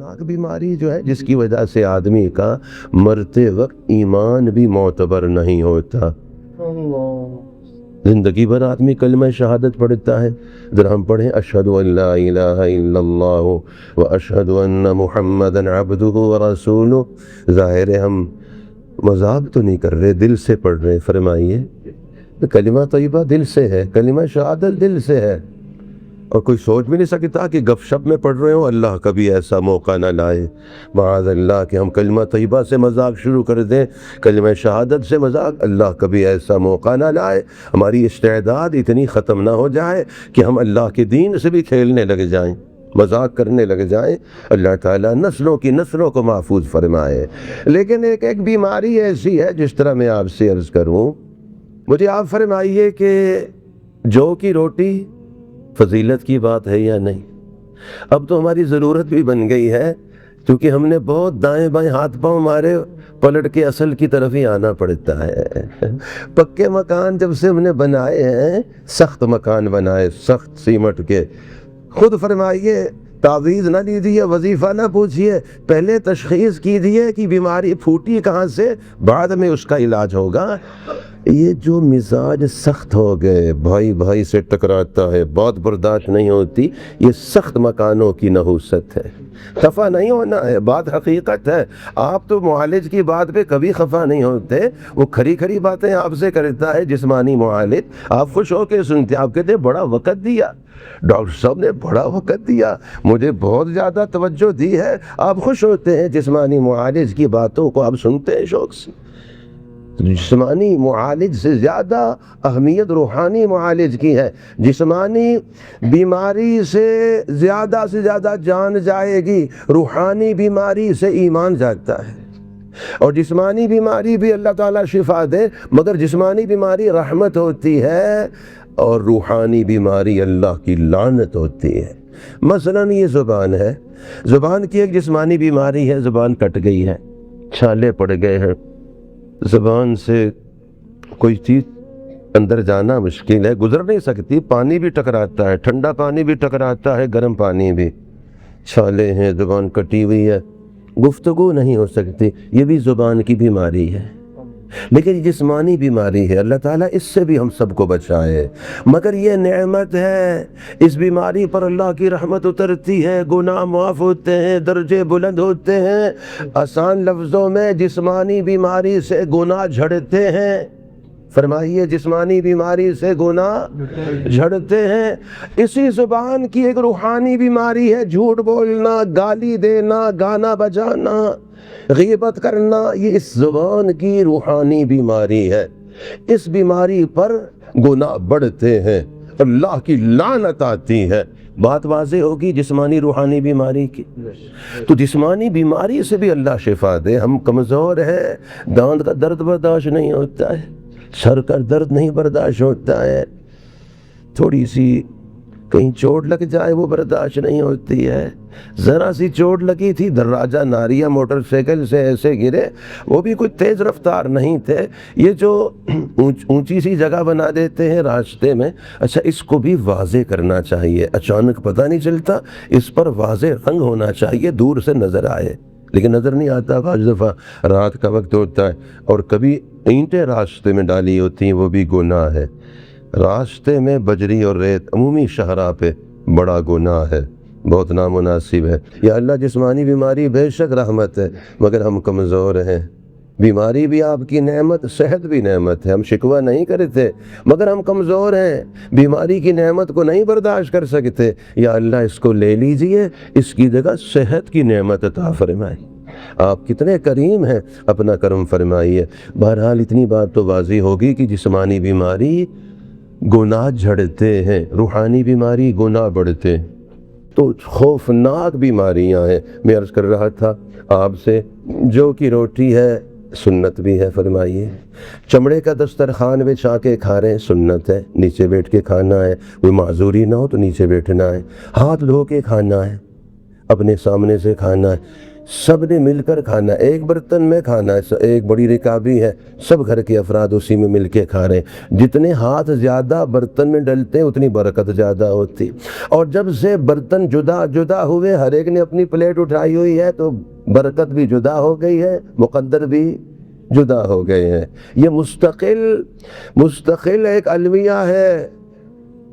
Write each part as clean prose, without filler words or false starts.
خوفناک بیماری جو ہے جس کی وجہ سے آدمی کا مرتے وقت ایمان بھی معتبر نہیں ہوتا. زندگی بھر آدمی کلمہ شہادت پڑھتا ہے. ذرا ہم پڑھیں اشہد ان لا الہ الا اللہ و اشہد ان محمدا عبدہ و رسولہ. ظاہر ہے ہم مذاق تو نہیں کر رہے، دل سے پڑھ رہے. فرمائیے کلمہ طیبہ دل سے ہے، کلمہ شہادت دل سے ہے. اور کوئی سوچ بھی نہیں سکتا کہ گپ شپ میں پڑھ رہے ہوں. اللہ کبھی ایسا موقع نہ لائے معاذ اللہ کہ ہم کلمہ طیبہ سے مذاق شروع کر دیں، کلمہ شہادت سے مذاق. اللہ کبھی ایسا موقع نہ لائے. ہماری استعداد اتنی ختم نہ ہو جائے کہ ہم اللہ کے دین سے بھی کھیلنے لگ جائیں، مذاق کرنے لگ جائیں. اللہ تعالیٰ نسلوں کی نسلوں کو محفوظ فرمائے. لیکن ایک بیماری ایسی ہے، جس طرح میں آپ سے عرض کروں، مجھے آپ فرمائیے کہ جو کی روٹی فضیلت کی بات ہے یا نہیں؟ اب تو ہماری ضرورت بھی بن گئی ہے، کیونکہ ہم نے بہت دائیں بائیں ہاتھ پاؤں مارے، پلٹ کے اصل کی طرف ہی آنا پڑتا ہے. پکے مکان جب سے ہم نے بنائے ہیں، سخت مکان بنائے، سخت سیمٹ کے. خود فرمائیے تعویذ نہ لیجیے، وظیفہ نہ پوچھیے، پہلے تشخیص کیجیے کہ بیماری پھوٹی کہاں سے، بعد میں اس کا علاج ہوگا. یہ جو مزاج سخت ہو گئے، بھائی بھائی سے ٹکراتا ہے، بات برداشت نہیں ہوتی، یہ سخت مکانوں کی نحوست ہے. خفا نہیں ہونا ہے، بات حقیقت ہے. آپ تو معالج کی بات پہ کبھی خفا نہیں ہوتے، وہ کھری کھری باتیں آپ سے کرتا ہے جسمانی معالج، آپ خوش ہو کے سنتے. آپ کہتے ہیں بڑا وقت دیا ڈاکٹر صاحب نے، بڑا وقت دیا، مجھے بہت زیادہ توجہ دی ہے. آپ خوش ہوتے ہیں جسمانی معالج کی باتوں کو آپ سنتے ہیں شوق سے. جسمانی معالج سے زیادہ اہمیت روحانی معالج کی ہے. جسمانی بیماری سے زیادہ جان جائے گی، روحانی بیماری سے ایمان جاگتا ہے. اور جسمانی بیماری بھی اللہ تعالیٰ شفا دے، مگر جسمانی بیماری رحمت ہوتی ہے اور روحانی بیماری اللہ کی لعنت ہوتی ہے. مثلاً یہ زبان ہے، زبان کی ایک جسمانی بیماری ہے، زبان کٹ گئی ہے، چھالے پڑ گئے ہیں، زبان سے کوئی چیز اندر جانا مشکل ہے، گزر نہیں سکتی. پانی بھی ٹکراتا ہے، ٹھنڈا پانی بھی ٹکراتا ہے، گرم پانی بھی. چھالے ہیں، زبان کٹی ہوئی ہے، گفتگو نہیں ہو سکتی. یہ بھی زبان کی بیماری ہے. لیکن یہ جسمانی بیماری ہے، اللہ تعالیٰ اس سے بھی ہم سب کو بچائے. مگر یہ نعمت ہے، اس بیماری پر اللہ کی رحمت اترتی ہے، گناہ معاف ہوتے ہیں، درجے بلند ہوتے ہیں. آسان لفظوں میں جسمانی بیماری سے گناہ جھڑتے ہیں. فرمائیے جسمانی بیماری سے گناہ جھڑتے ہیں. اسی زبان کی ایک روحانی بیماری ہے، جھوٹ بولنا، گالی دینا، گانا بجانا، غیبت کرنا. یہ اس زبان کی روحانی بیماری ہے. اس بیماری پر گناہ بڑھتے ہیں، اللہ کی لعنت آتی ہے. بات واضح ہوگی جسمانی روحانی بیماری کی. تو جسمانی بیماری سے بھی اللہ شفا دے. ہم کمزور ہیں، دانت کا درد برداشت نہیں ہوتا ہے، سر کا درد نہیں برداشت ہوتا ہے، تھوڑی سی کہیں چوٹ لگ جائے وہ برداشت نہیں ہوتی ہے. ذرا سی چوٹ لگی تھی، دراجہ ناریہ موٹر سائیکل سے ایسے گرے، وہ بھی کوئی تیز رفتار نہیں تھے. یہ جو اونچی سی جگہ بنا دیتے ہیں راستے میں، اچھا اس کو بھی واضح کرنا چاہیے. اچانک پتہ نہیں چلتا، اس پر واضح رنگ ہونا چاہیے، دور سے نظر آئے. لیکن نظر نہیں آتا. بعض دفعہ رات کا وقت ہوتا ہے اور کبھی اینٹیں راستے میں ڈالی ہوتی ہیں، وہ بھی گناہ ہے. راستے میں بجری اور ریت عمومی شاہراہ پہ بڑا گناہ ہے، بہت نامناسب ہے. یا اللہ جسمانی بیماری بے شک رحمت ہے، مگر ہم کمزور ہیں. بیماری بھی آپ کی نعمت، صحت بھی نعمت ہے، ہم شکوہ نہیں کرتے، مگر ہم کمزور ہیں، بیماری کی نعمت کو نہیں برداشت کر سکتے. یا اللہ اس کو لے لیجئے، اس کی جگہ صحت کی نعمت عطا فرمائے. آپ کتنے کریم ہیں، اپنا کرم فرمائیے. بہرحال اتنی بات تو واضح ہوگی کہ جسمانی بیماری گناہ جھڑتے ہیں، روحانی بیماری گناہ بڑھتے ہیں. تو خوفناک بیماریاں ہیں. میں عرض کر رہا تھا آپ سے، جو کی روٹی ہے سنت بھی ہے. فرمائیے چمڑے کا دسترخوان بچھا کے کھا رہے ہیں، سنت ہے، نیچے بیٹھ کے کھانا ہے. کوئی معذوری نہ ہو تو نیچے بیٹھنا ہے. ہاتھ دھو کے کھانا ہے، اپنے سامنے سے کھانا ہے. سب نے مل کر کھانا، ایک برتن میں کھانا ہے، ایک بڑی رکابی ہے، سب گھر کے افراد اسی میں مل کے کھا رہے ہیں۔ جتنے ہاتھ زیادہ برتن میں ڈلتے ہیں اتنی برکت زیادہ ہوتی، اور جب سے برتن جدا جدا ہوئے، ہر ایک نے اپنی پلیٹ اٹھائی ہوئی ہے تو برکت بھی جدا ہو گئی ہے، مقدر بھی جدا ہو گئے ہیں۔ یہ مستقل ایک المیہ ہے۔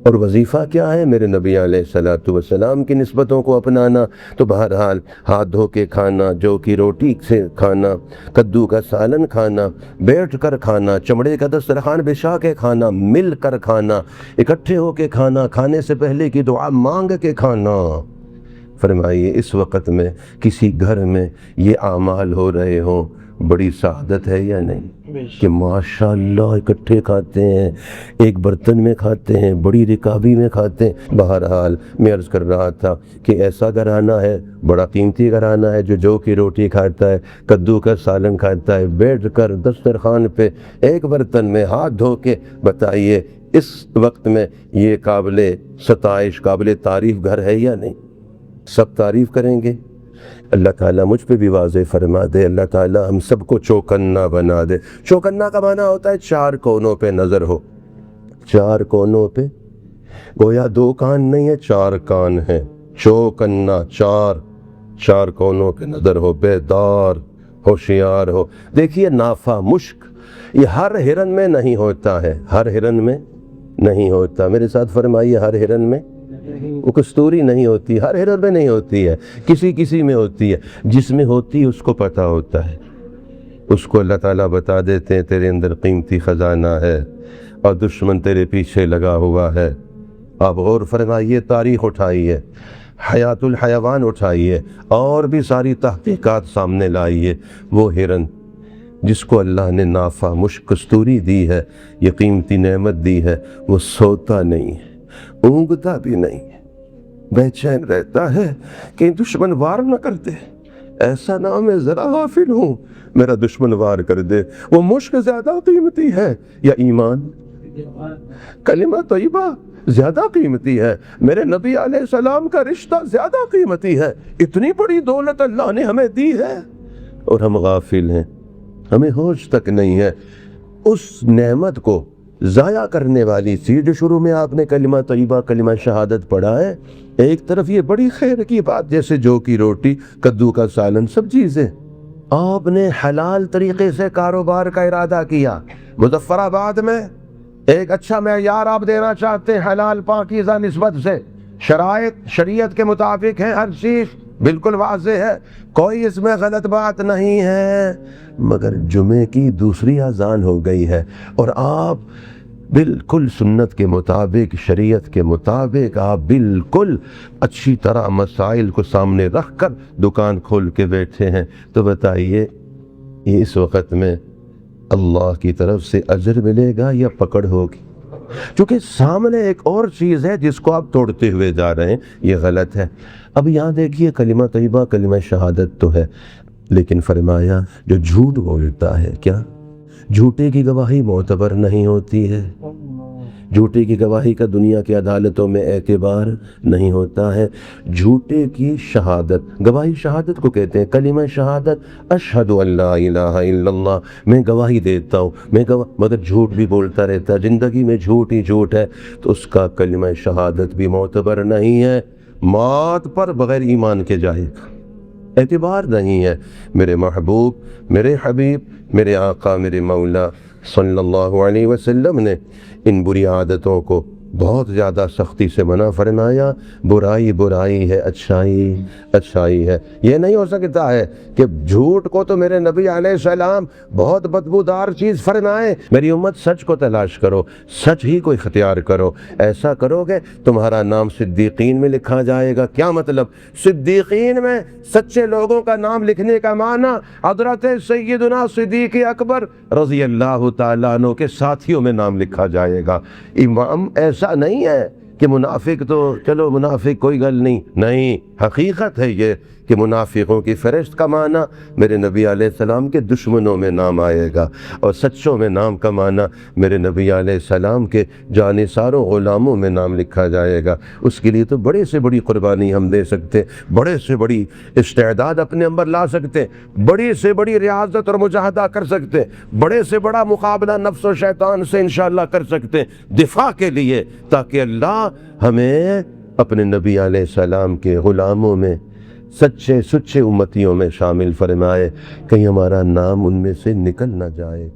اور وظیفہ کیا ہے؟ میرے نبی علیہ السلام کی نسبتوں کو اپنانا۔ تو بہرحال ہاتھ دھو کے کھانا، جو کی روٹی سے کھانا، کدو کا سالن کھانا، بیٹھ کر کھانا، چمڑے کا دسترخوان بچھا کے کھانا، مل کر کھانا، اکٹھے ہو کے کھانا، کھانے سے پہلے کی دعا مانگ کے کھانا۔ فرمائیے اس وقت میں کسی گھر میں یہ اعمال ہو رہے ہوں، بڑی سعادت ہے یا نہیں؟ کہ ماشاءاللہ اکٹھے کھاتے ہیں، ایک برتن میں کھاتے ہیں، بڑی رکابی میں کھاتے ہیں۔ بہرحال میں عرض کر رہا تھا کہ ایسا گھرانہ ہے، بڑا قیمتی گھرانہ ہے، جو کی روٹی کھاتا ہے، کدو کا سالن کھاتا ہے، بیٹھ کر دسترخوان پہ ایک برتن میں ہاتھ دھو کے۔ بتائیے اس وقت میں یہ قابل ستائش، قابل تعریف گھر ہے یا نہیں؟ سب تعریف کریں گے۔ اللہ تعالیٰ مجھ پہ بھی واضح فرما دے، اللہ تعالیٰ ہم سب کو چوکنا بنا دے۔ چوکنا کا معنی ہوتا ہے چار کونوں پہ نظر ہو، چار کونوں پہ، گویا دو کان نہیں ہے، چار کان ہیں۔ چوکنا، چار کونوں پہ نظر ہو، بیدار، ہوشیار ہو۔ دیکھیے نافع، مشک، یہ ہر ہرن میں نہیں ہوتا ہے، ہر ہرن میں نہیں ہوتا۔ میرے ساتھ فرمائیے، ہر ہرن میں وہ کستوری نہیں ہوتی، ہر ہرن میں نہیں ہوتی ہے، کسی میں ہوتی ہے۔ جس میں ہوتی ہے اس کو پتہ ہوتا ہے، اس کو اللہ تعالیٰ بتا دیتے ہیں تیرے اندر قیمتی خزانہ ہے اور دشمن تیرے پیچھے لگا ہوا ہے۔ آپ غور فرمائیے، تاریخ اٹھائیے، حیات الحیوان اٹھائیے، اور بھی ساری تحقیقات سامنے لائیے۔ وہ ہرن جس کو اللہ نے نافع، مشک، کستوری دی ہے، یہ قیمتی نعمت دی ہے، وہ سوتا نہیں ہے، اونگتا بھی نہیں ہے، بے چین رہتا ہے کہ دشمن وار نہ کر دے، ایسا نہ میں ذرا غافل ہوں میرا دشمن وار کر دے۔ وہ مشک زیادہ قیمتی ہے یا ایمان؟ کلمہ طیبہ زیادہ قیمتی ہے، میرے نبی علیہ السلام کا رشتہ زیادہ قیمتی ہے۔ اتنی بڑی دولت اللہ نے ہمیں دی ہے اور ہم غافل ہیں، ہمیں ہوش تک نہیں ہے۔ اس نعمت کو ضائع کرنے والی چیز، جو شروع میں آپ نے کلمہ طیبہ، کلمہ شہادت پڑھا ہے، ایک طرف یہ بڑی خیر کی بات، جیسے جو کی روٹی، کدو کا سالن، سب چیزیں آپ نے حلال طریقے سے کاروبار کا ارادہ کیا۔ مظفر آباد میں ایک اچھا معیار آپ دینا چاہتے ہیں، حلال پاکیزہ نسبت سے، شرائط شریعت کے مطابق ہیں، ہر چیز بالکل واضح ہے، کوئی اس میں غلط بات نہیں ہے، مگر جمعے کی دوسری اذان ہو گئی ہے اور آپ بالکل سنت کے مطابق، شریعت کے مطابق آپ بالکل اچھی طرح مسائل کو سامنے رکھ کر دکان کھول کے بیٹھے ہیں۔ تو بتائیے یہ اس وقت میں اللہ کی طرف سے اجر ملے گا یا پکڑ ہوگی؟ چونکہ سامنے ایک اور چیز ہے جس کو آپ توڑتے ہوئے جا رہے ہیں، یہ غلط ہے۔ اب یہاں دیکھیے کلمہ طیبہ، کلمہ شہادت تو ہے، لیکن فرمایا جو جھوٹ بولتا ہے، کیا جھوٹے کی گواہی معتبر نہیں ہوتی ہے؟ جھوٹے کی گواہی کا دنیا کی عدالتوں میں اعتبار نہیں ہوتا ہے۔ جھوٹے کی شہادت، گواہی شہادت کو کہتے ہیں، کلمہ شہادت، اشہد ان لا الہ الا اللہ، میں گواہی دیتا ہوں، مگر جھوٹ بھی بولتا رہتا ہے، زندگی میں جھوٹ ہی جھوٹ ہے، تو اس کا کلمہ شہادت بھی معتبر نہیں ہے، موت پر بغیر ایمان کے جائے گا، اعتبار نہیں ہے۔ میرے محبوب، میرے حبیب، میرے آقا، میرے مولا صلی اللہ علیہ وسلم نے ان بری عادتوں کو بہت زیادہ سختی سے منع فرمایا۔ برائی برائی ہے، اچھائی اچھائی ہے۔ یہ نہیں ہو سکتا ہے کہ جھوٹ کو تو میرے نبی علیہ السلام بہت بدبودار چیز فرمائیں، میری امت سچ کو تلاش کرو، سچ ہی کو اختیار کرو، ایسا کرو گے تمہارا نام صدیقین میں لکھا جائے گا۔ کیا مطلب؟ صدیقین میں سچے لوگوں کا نام لکھنے کا معنی حضرت سیدنا صدیق اکبر رضی اللہ تعالیٰ عنہ کے ساتھیوں میں نام لکھا جائے گا۔ امام ایسا نہیں ہے کہ منافق تو چلو منافق کوئی گل نہیں، نہیں، حقیقت ہے یہ کہ کہ منافقوں کی فہرست کا معنی میرے نبی علیہ السلام کے دشمنوں میں نام آئے گا، اور سچوں میں نام کا معنی میرے نبی علیہ السلام کے جانثاروں غلاموں میں نام لکھا جائے گا۔ اس کے لیے تو بڑے سے بڑی قربانی ہم دے سکتے، بڑے سے بڑی استعداد اپنے اندر لا سکتے، بڑی سے بڑی ریاضت اور مجاہدہ کر سکتے، بڑے سے بڑا مقابلہ نفس و شیطان سے انشاءاللہ کر سکتے دفاع کے لیے، تاکہ اللہ ہمیں اپنے نبی علیہ السلام کے غلاموں میں، سچے سچے امتیوں میں شامل فرمائے، کہیں ہمارا نام ان میں سے نکل نہ جائے۔